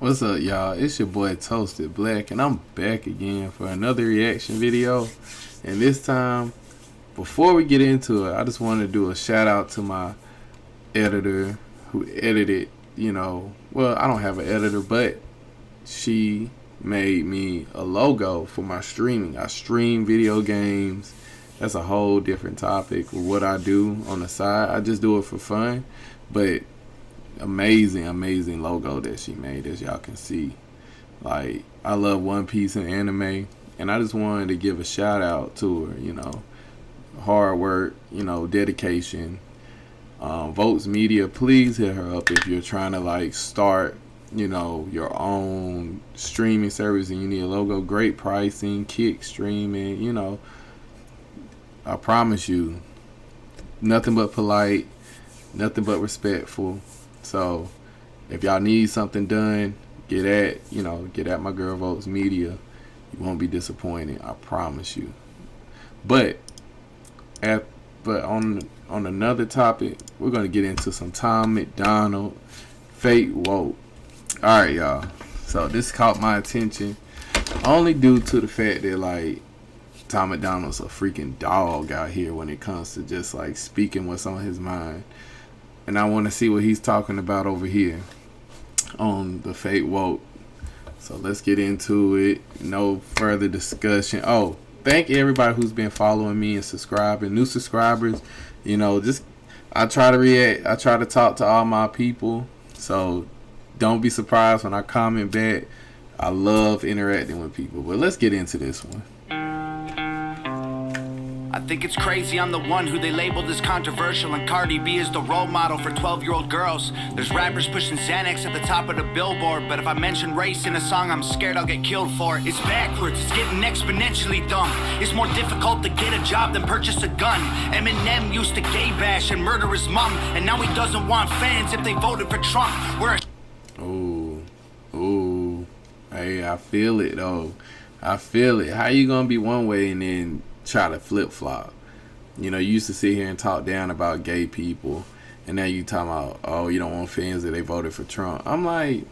What's up, y'all? It's your boy Toasted Black, and I'm back again for another reaction video. And this time, before we get into it, I just want to do a shout out to my editor who edited, well, I don't have an editor, but she made me a logo for my streaming. I stream video games. That's a whole different topic with what I do on the side. I just do it for fun, but amazing logo that she made, as y'all can see. Like, I love One Piece and anime, and I just wanted to give a shout out to her. Hard work, dedication. Votes Media, please hit her up if you're trying to start your own streaming service and you need a logo. Great pricing, kick streaming. I promise you, nothing but polite, nothing but respectful. So if y'all need something done, get at my girl Votes Media. You won't be disappointed, I promise you. But on another topic, we're gonna get into some Tom MacDonald fake woke. Alright, y'all. So this caught my attention only due to the fact that Tom MacDonald's a freaking dog out here when it comes to just speaking what's on his mind. And I want to see what he's talking about over here on the fake woke. So let's get into it. No further discussion. Oh, thank everybody who's been following me and subscribing. New subscribers, I try to react. I try to talk to all my people. So don't be surprised when I comment back. I love interacting with people. But let's get into this one. I think it's crazy I'm the one who they labeled as controversial, and Cardi B is the role model for 12-year-old girls. There's rappers pushing Xanax at the top of the billboard, but if I mention race in a song, I'm scared I'll get killed for it. It's backwards, it's getting exponentially dumb. It's more difficult to get a job than purchase a gun. Eminem used to gay bash and murder his mom, and now he doesn't want fans if they voted for Trump. We're Ooh. Hey, I feel it though. I feel it. How you gonna be one way and then try to flip-flop? You used to sit here and talk down about gay people, and now you talking about, oh, you don't want fans that they voted for Trump. I'm like,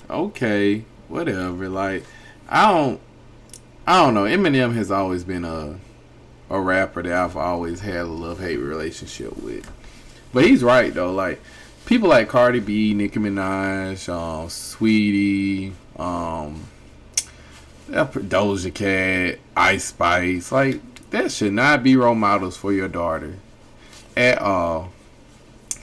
okay, whatever. I don't know. Eminem has always been a rapper that I've always had a love-hate relationship with. But he's right though. People like Cardi B, Nicki Minaj, Sweetie, Doja Cat, Ice Spice, that should not be role models for your daughter at all.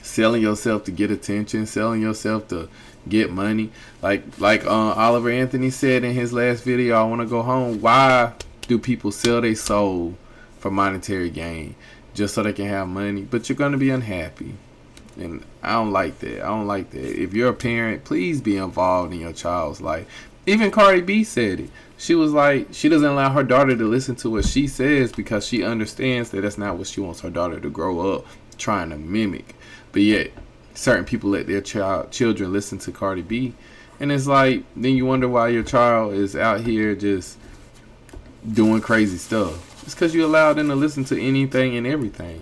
Selling yourself to get attention, selling yourself to get money, Oliver Anthony said in his last video, I want to go home. Why do people sell their soul for monetary gain just so they can have money? But you're gonna be unhappy, and I don't like that. If you're a parent, please be involved in your child's life. Even Cardi B said it. She was she doesn't allow her daughter to listen to what she says because she understands that that's not what she wants her daughter to grow up trying to mimic. But yet, certain people let their children listen to Cardi B. And it's then you wonder why your child is out here just doing crazy stuff. It's because you allow them to listen to anything and everything.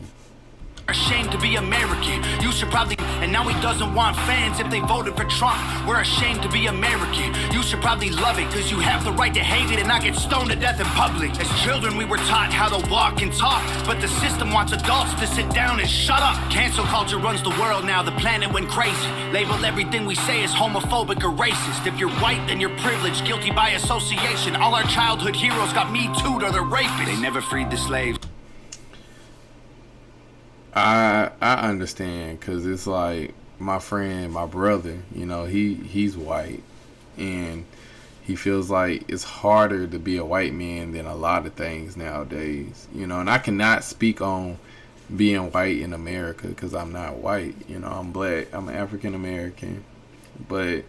ashamed to be American. You should probably, and now he doesn't want fans if they voted for Trump. We're ashamed to be American. You should probably love it, cause you have the right to hate it and not get stoned to death in public. As children we were taught how to walk and talk, but the system wants adults to sit down and shut up. Cancel culture runs the world now, the planet went crazy. Label everything we say as homophobic or racist. If you're white, then you're privileged, guilty by association. All our childhood heroes got Me Too'd or they're rapists. They never freed the slaves. I understand, because it's like my friend, my brother, you know, he's white, and he feels like it's harder to be a white man than a lot of things nowadays, you know. And I cannot speak on being white in America because I'm not white, you know. I'm black, I'm African American, but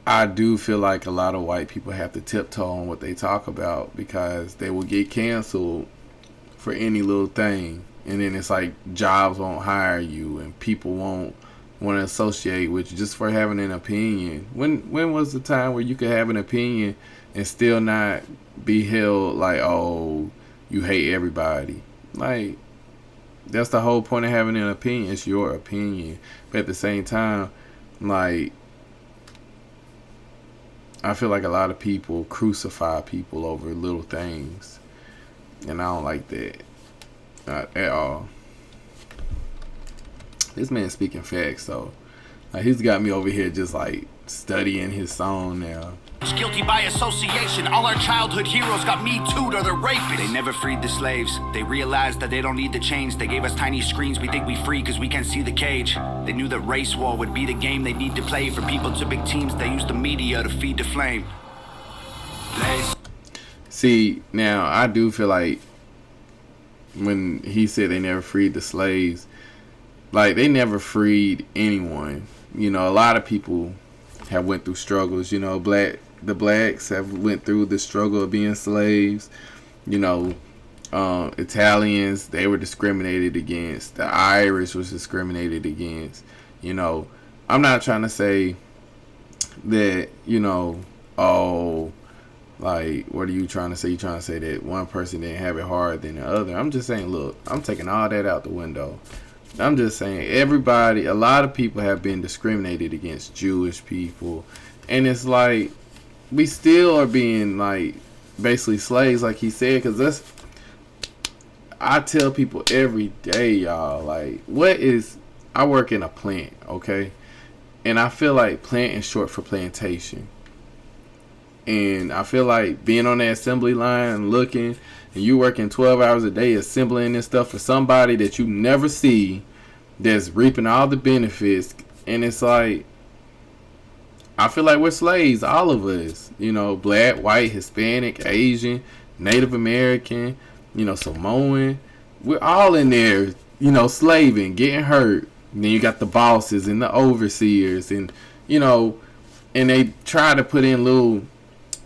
I do feel like a lot of white people have to tiptoe on what they talk about because they will get canceled for any little thing, and then it's like jobs won't hire you and people won't want to associate with you just for having an opinion. When was the time where you could have an opinion and still not be held like, oh, you hate everybody? Like, that's the whole point of having an opinion. It's your opinion. But at the same time, Like, I feel like a lot of people crucify people over little things, and I don't like that, not at all. This man speaking facts, so like, he's got me over here just like studying his song now. Guilty by association. All our childhood heroes got me too'd or they're rapists. They never freed the slaves. They realized that they don't need the chains. They gave us tiny screens. We think we free because we can't see the cage. They knew that race war would be the game they need to play. For people to big teams, they use the media to feed the flame. See, now I do feel like when he said they never freed the slaves, like, they never freed anyone. You know, a lot of people have went through struggles. You know, the blacks have went through the struggle of being slaves. You know, Italians, they were discriminated against. The Irish was discriminated against. You know, I'm not trying to say that, you know, oh, like, what are you trying to say? You trying to say that one person didn't have it harder than the other. I'm just saying, look, I'm taking all that out the window. I'm just saying, a lot of people have been discriminated against, Jewish people. And it's like, we still are being, like, basically slaves, like he said, because I tell people every day, y'all, like, I work in a plant, okay? And I feel like plant is short for plantation. And I feel like being on that assembly line looking, and you working 12 hours a day assembling this stuff for somebody that you never see, that's reaping all the benefits. And it's like, I feel like we're slaves, all of us. You know, black, white, Hispanic, Asian, Native American, you know, Samoan. We're all in there, you know, slaving, getting hurt. And then you got the bosses and the overseers, and, you know, and they try to put in little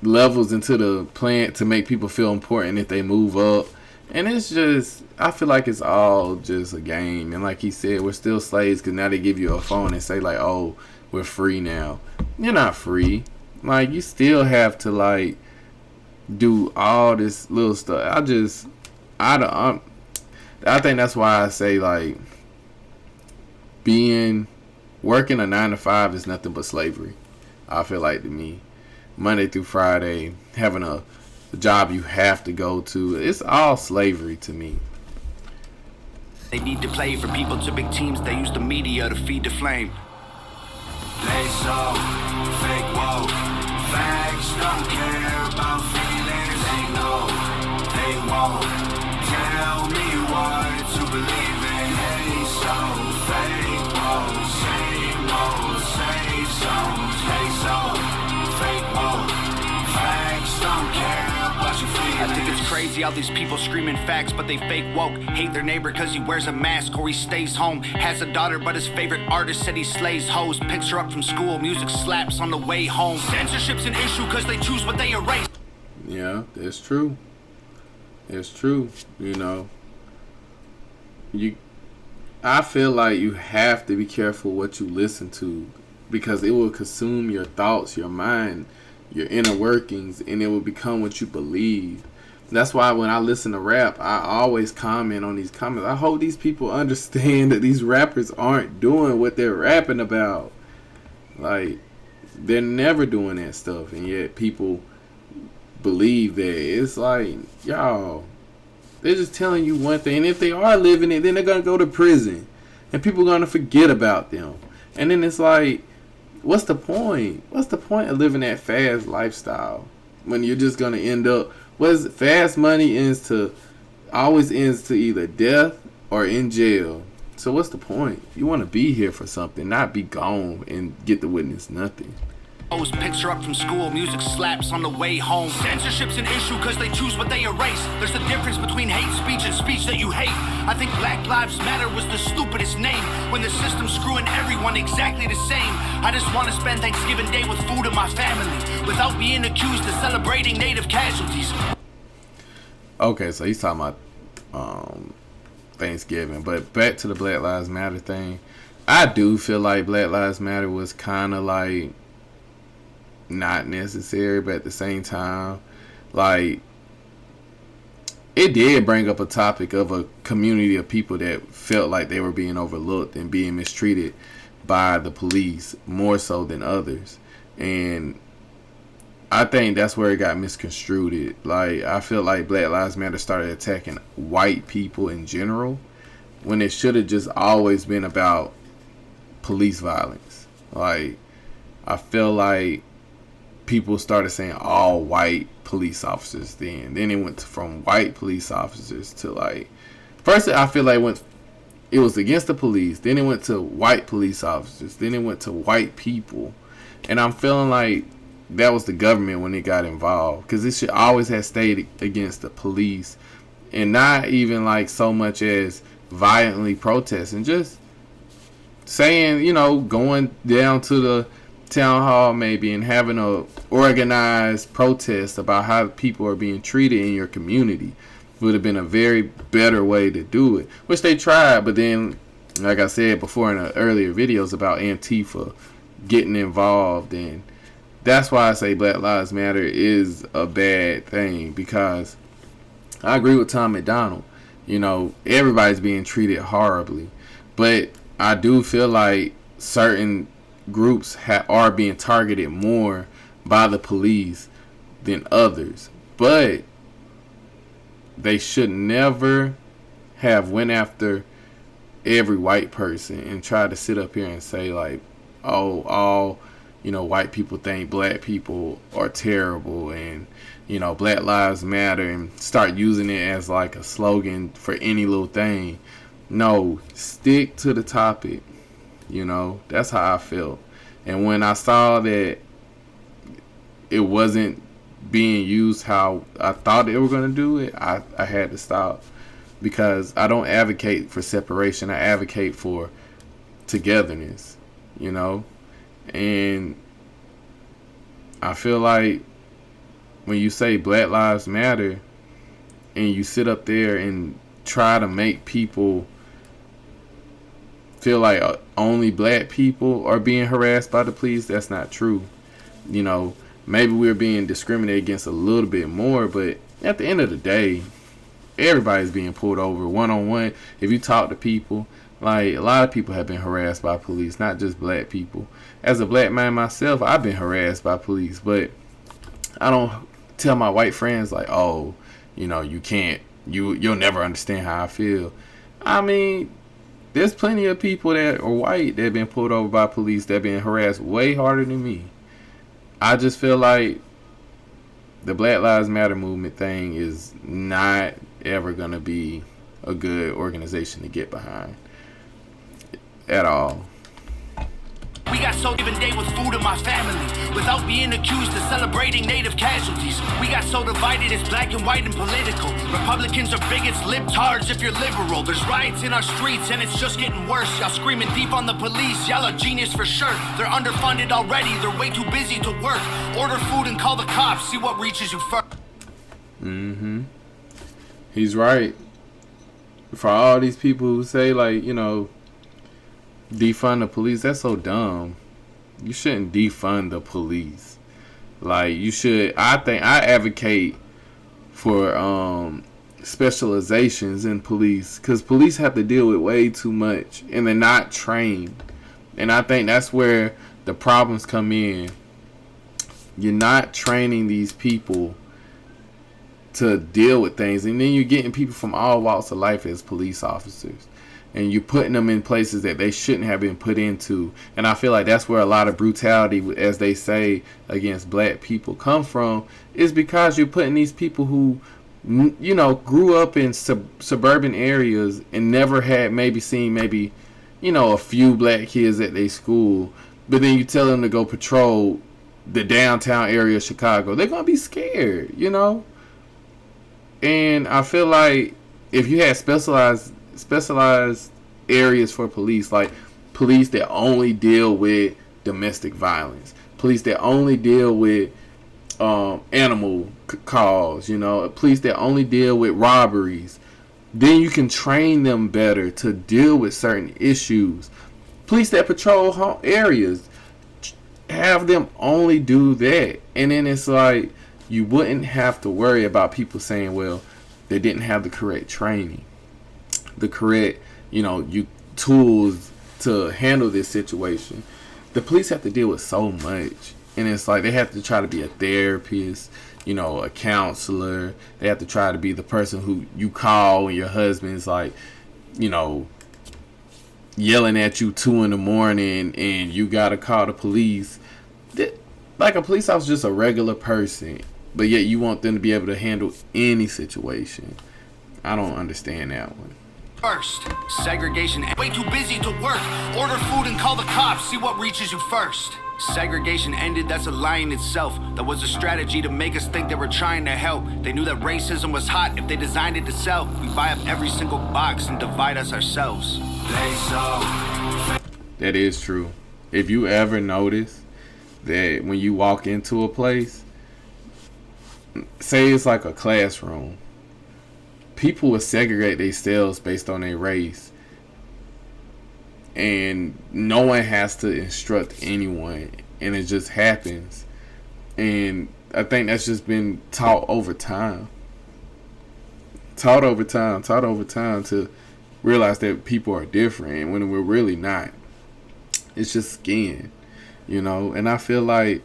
levels into the plant to make people feel important if they move up. And it's just, I feel like it's all just a game. And like he said, we're still slaves because now they give you a phone and say like, oh, we're free now. You're not free. Like, you still have to, like, do all this little stuff. I think that's why I say, like, working a 9 to 5 is nothing but slavery. I feel like, to me, Monday through Friday, having a job you have to go to, it's all slavery to me. They need to play for people to big teams. They use the media to feed the flame. They so fake woke. Facts don't care about feelings. They know they won't tell me what to believe in. They so fake woke. Same old, same songs. They so fake woke. Facts don't care about your feelings. I think it's crazy how these people screaming facts, but they fake woke. Hate their neighbor cause he wears a mask or he stays home. Has a daughter but his favorite artist said he slays hoes. Picks her up from school, music slaps on the way home. Censorship's an issue cause they choose what they erase. Yeah, that's true. It's true. You know, I feel like you have to be careful what you listen to, because it will consume your thoughts, your mind, your inner workings, and it will become what you believe. That's why when I listen to rap, I always comment on these comments. I hope these people understand that these rappers aren't doing what they're rapping about. Like, they're never doing that stuff, and yet people believe that. It's like, y'all, they're just telling you one thing, and if they are living it, then they're gonna go to prison, and people are gonna forget about them. And then it's like, what's the point? What's the point of living that fast lifestyle when you're just gonna end up? Fast money always ends to either death or in jail. So what's the point? You want to be here for something, not be gone and get to witness nothing. Picks her up from school, music slaps on the way home. Censorship's an issue cause they choose what they erase. There's a difference between hate speech and speech that you hate. I think Black Lives Matter was the stupidest name when the system's screwing everyone exactly the same. I just want to spend Thanksgiving Day with food and my family without being accused of celebrating native casualties. Okay, so he's talking about Thanksgiving, but back to the Black Lives Matter thing. I do feel like Black Lives Matter was kind of like not necessary, but at the same time, like, it did bring up a topic of a community of people that felt like they were being overlooked and being mistreated by the police more so than others. And I think that's where it got misconstrued. Like, I feel like Black Lives Matter started attacking white people in general when it should have just always been about police violence. Like, I feel like people started saying all white police officers then. Then it went from white police officers to, like, first I feel like it was against the police. Then it went to white police officers. Then it went to white people. And I'm feeling like that was the government when it got involved, because it should always have stayed against the police, and not even like so much as violently protesting, just saying, you know, going down to the town hall maybe and having a organized protest about how people are being treated in your community would have been a very better way to do it, which they tried. But then, like I said before in the earlier videos about Antifa getting involved, and that's why I say Black Lives Matter is a bad thing, because I agree with Tom MacDonald. You know, everybody's being treated horribly, but I do feel like certain groups are being targeted more by the police than others. But they should never have went after every white person and try to sit up here and say like, oh, all, you know, white people think black people are terrible, and, you know, Black Lives Matter, and start using it as like a slogan for any little thing. No, stick to the topic. You know, that's how I felt. And when I saw that it wasn't being used how I thought they were going to do it, I had to stop, because I don't advocate for separation. I advocate for togetherness, you know. And I feel like when you say Black Lives Matter and you sit up there and try to make people feel like only black people are being harassed by the police, that's not true. You know, maybe we're being discriminated against a little bit more, but at the end of the day, everybody's being pulled over one-on-one. If you talk to people, like, a lot of people have been harassed by police, not just black people. As a black man myself, I've been harassed by police, but I don't tell my white friends like, oh, you know, you'll never understand how I feel. I mean, there's plenty of people that are white that have been pulled over by police that have been harassed way harder than me. I just feel like the Black Lives Matter movement thing is not ever going to be a good organization to get behind at all. We got so given day with food in my family, without being accused of celebrating native casualties. We got so divided, it's black and white and political. Republicans are bigots, libtards if you're liberal. There's riots in our streets and it's just getting worse. Y'all screaming deep on the police, y'all are genius for sure. They're underfunded already, they're way too busy to work. Order food and call the cops, see what reaches you first. He's right. For all these people who say, like, you know, defund the police, that's so dumb. You shouldn't defund the police. Like, you should, I advocate for specializations in police, because police have to deal with way too much and they're not trained. And I think that's where the problems come in. You're not training these people to deal with things, and then you're getting people from all walks of life as police officers, and you're putting them in places that they shouldn't have been put into. And I feel like that's where a lot of brutality, as they say, against black people come from, is because you're putting these people who, you know, grew up in suburban areas and never had maybe you know, a few black kids at their school, but then you tell them to go patrol the downtown area of Chicago. They're going to be scared, you know? And I feel like if you had specialized areas for police, like police that only deal with domestic violence, police that only deal with animal calls, you know, police that only deal with robberies, then you can train them better to deal with certain issues. Police that patrol areas, have them only do that, and then it's like you wouldn't have to worry about people saying, well, they didn't have the correct training, the correct, you know, tools to handle this situation. The police have to deal with so much, and it's like they have to try to be a therapist, you know, a counselor. They have to try to be the person who you call when your husband's like, you know, yelling at you 2 a.m. and you gotta call the police. Like a police officer is just a regular person, but yet you want them to be able to handle any situation. I don't understand that one. First, segregation. Way too busy to work. Order food and call the cops. See what reaches you first. Segregation ended, that's a lie in itself. That was a strategy to make us think they were trying to help. They knew that racism was hot if they designed it to sell. We buy up every single box and divide us ourselves. That is true. If you ever notice that when you walk into a place, say it's like a classroom, people will segregate themselves based on their race, and no one has to instruct anyone, and it just happens. And I think that's just been taught over time to realize that people are different when we're really not. It's just skin, you know. And I feel like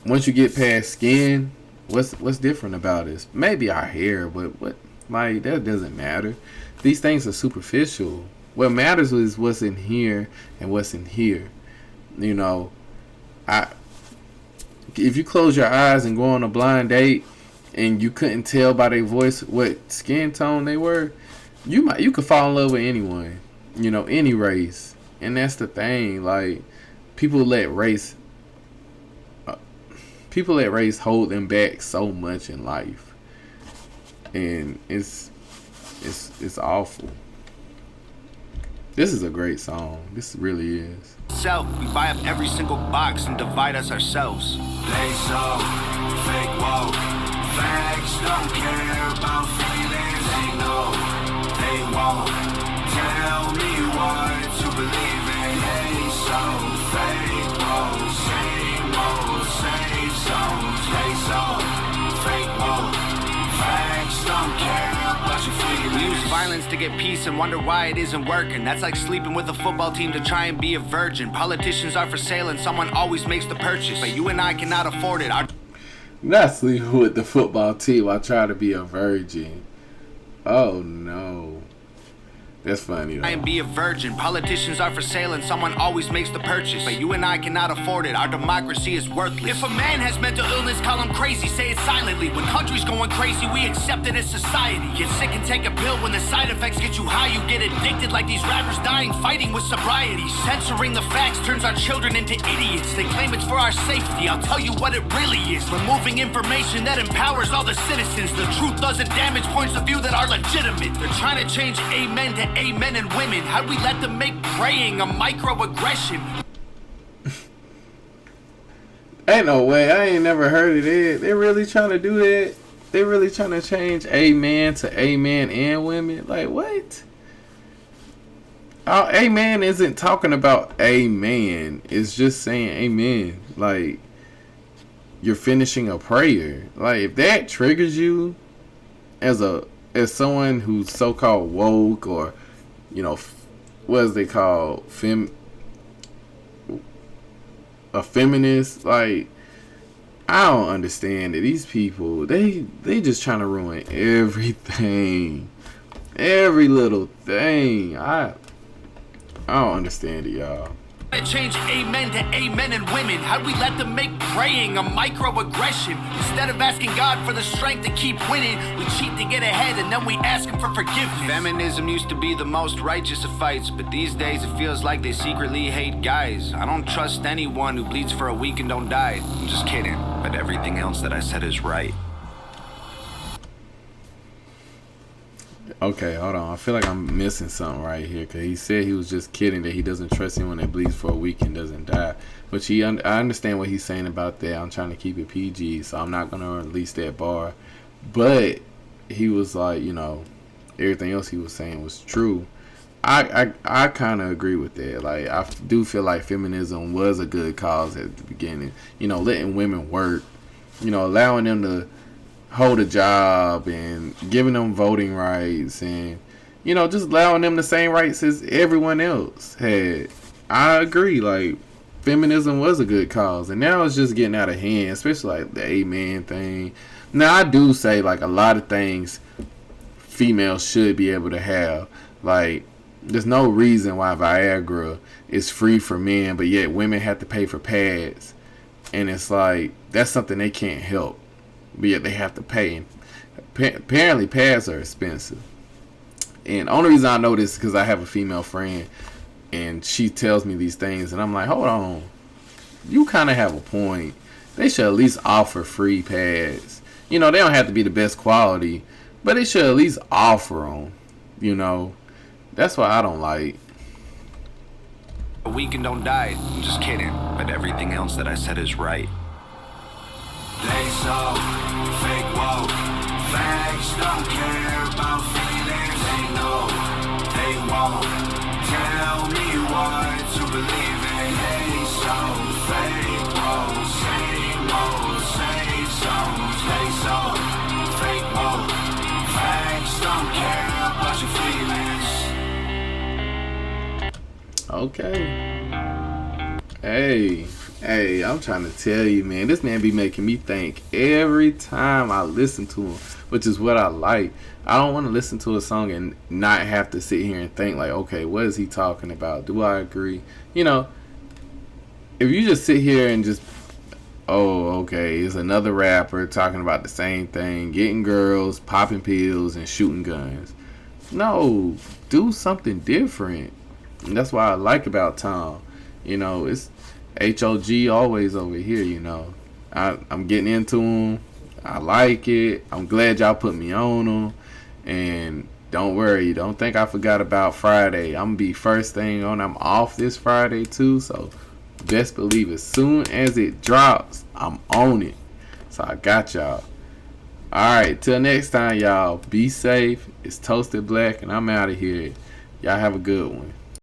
once you get past skin, what's different about us? Maybe our hair, but what, like, that doesn't matter. These things are superficial. What matters is what's in here and what's in here. You know, if you close your eyes and go on a blind date and you couldn't tell by their voice what skin tone they were, you could fall in love with anyone, you know, any race. And that's the thing. Like, people let race hold them back so much in life, and it's awful. This is a great song. This really is. We buy up every single box and divide us ourselves. They so fake woke. Facts don't care about feelings. They know they won't tell me what to believe in. They so fake woke. Same old, same songs. They so fake woke. Facts don't care about your feelings. We use violence to get peace and wonder why it isn't working. That's like sleeping with a football team to try and be a virgin. Politicians are for sale and someone always makes the purchase, but you and I cannot afford it. Not sleeping with the football team. I try to be a virgin. Oh no. That's funny though. I be a virgin. Politicians are for sale and someone always makes the purchase, but you and I cannot afford it. Our democracy is worthless. If a man has mental illness, call him crazy, say it silently. When country's going crazy, we accept it as society. Get sick and take a pill. When the side effects get you high, you get addicted like these rappers dying fighting with sobriety. Censoring the facts turns our children into idiots. They claim it's for our safety. I'll tell you what it really is. Removing information that empowers all the citizens. The truth doesn't damage points of view that are legitimate. They're trying to change amen to amen and women. How'd we let them make praying a microaggression? Ain't no way. I ain't never heard of it. They really trying to do that? They really trying to change amen to amen and women? Like, what? Amen isn't talking about amen. It's just saying amen. Like, you're finishing a prayer. Like, if that triggers you as someone who's so-called woke, or, you know, what is they call a feminist, like, I don't understand it. These people, they just trying to ruin everything, every little thing. I don't understand it, y'all. Change amen to amen and women. How'd we let them make praying a microaggression? Instead of asking God for the strength to keep winning, we cheat to get ahead and then we ask him for forgiveness. Feminism used to be the most righteous of fights, but these days it feels like they secretly hate guys. I don't trust anyone who bleeds for a week and don't die. I'm just kidding, but everything else that I said is right. Okay, hold on. I feel like I'm missing something right here, because he said he was just kidding that he doesn't trust anyone that bleeds for a week and doesn't die. But I understand what he's saying about that. I'm trying to keep it PG, so I'm not going to release that bar. But he was like, you know, everything else he was saying was true. I kind of agree with that. Like, I do feel like feminism was a good cause at the beginning. You know, letting women work, you know, allowing them to hold a job and giving them voting rights, and, just allowing them the same rights as everyone else had. I agree. Like, feminism was a good cause, and now it's just getting out of hand, especially like the amen thing. Now, I do say, like, a lot of things females should be able to have. Like, there's no reason why Viagra is free for men, but yet women have to pay for pads. And it's like, that's something they can't help, but yet they have to pay. Apparently, pads are expensive. And the only reason I know this is because I have a female friend, and she tells me these things, and I'm like, hold on. You kind of have a point. They should at least offer free pads. They don't have to be the best quality, but they should at least offer them. That's what I don't like. Weak and don't die. I'm just kidding. But everything else that I said is right. They so fake woke. Facts don't care about feelings. They know they won't tell me what to believe in. They so fake woke. Same old, same songs. They so fake woke. Facts don't care about your feelings. Okay. Hey, I'm trying to tell you, man. This man be making me think every time I listen to him, which is what I like. I don't want to listen to a song and not have to sit here and think like, okay, what is he talking about? Do I agree? If you just sit here and just, oh, okay, it's another rapper talking about the same thing, getting girls, popping pills, and shooting guns. No, do something different. And that's what I like about Tom. It's HOG always over here, I'm getting into him. I like it. I'm glad y'all put me on him. And don't worry, don't think I forgot about Friday. I'm going to be first thing on. I'm off this Friday too, so best believe as soon as it drops, I'm on it. So I got y'all. Alright, till next time, y'all. Be safe. It's Toasted Black, and I'm out of here. Y'all have a good one.